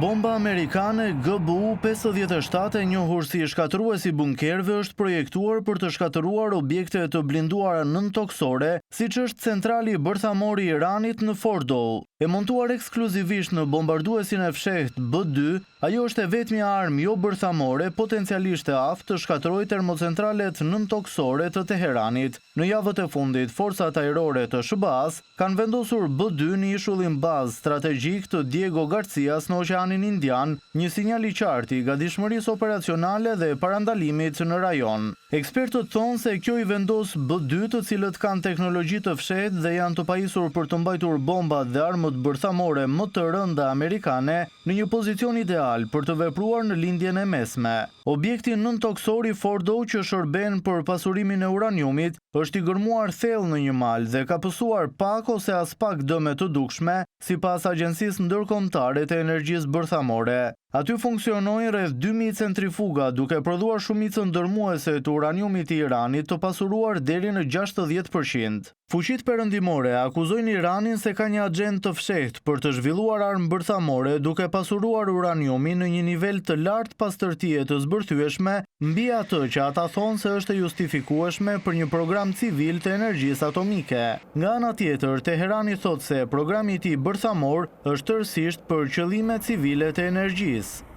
Bomba amerikane GBU-57 e njohur si shkatëruesi bunkerëve është projektuar për të shkatëruar objekte të blinduara nëntoksore, siç është centrali bërthamor i Iranit në Fordo. E montuar ekskluzivisht në bombarduesin e fshehtë B-2, ajo është e vetmja armë jo bërthamore potencialisht e aftë të shkatërrojë termocentralet nëntoksore të Teheranit. Në javët e fundit, forcat ajrore të SBA-s kanë vendosur B-2 në ishullin bazë strategjik të Diego Garcias në Oqeanin Indian, një sinjal i qartë i gatishmërisë operacionale dhe parandalimit në rajon. Ekspertët thonë se kjo i vendos B-2, të cilët kanë teknologji të fshehtë dhe janë të pajisur për të mbajtur bombat dhe armët bërthamore më të rënda amerikane, në një pozicion ideal për të vepruar në lindjen e mesme. Objekti nëntoksor i Fordo, që shërben për pasurimin e uraniumit, është i gërmuar thellë në një mal dhe ka pësuar pak ose as pak dëme të dukshme, sipas Agjencisë Ndërkombëtare të Energjisë Bërthamore. Aty funksionojnë rreth 2000 centrifuga, duke prodhuar shumicën dërmuese të uraniumit i Iranit të pasuruar deri në 60%. Fuqitë perëndimore akuzojnë Iranin se ka një agjend të fshehtë për të zhvilluar armë bërthamore, duke pasuruar uraniumin në një nivel të lartë pastërtie të zbërthyeshme, mbi atë që ata thonë se është e justifikueshme për një program civil të energjisë atomike. Nga ana tjetër, Teherani thotë se programi i tij bërthamor është tërësisht për qëllime civile të energjisë.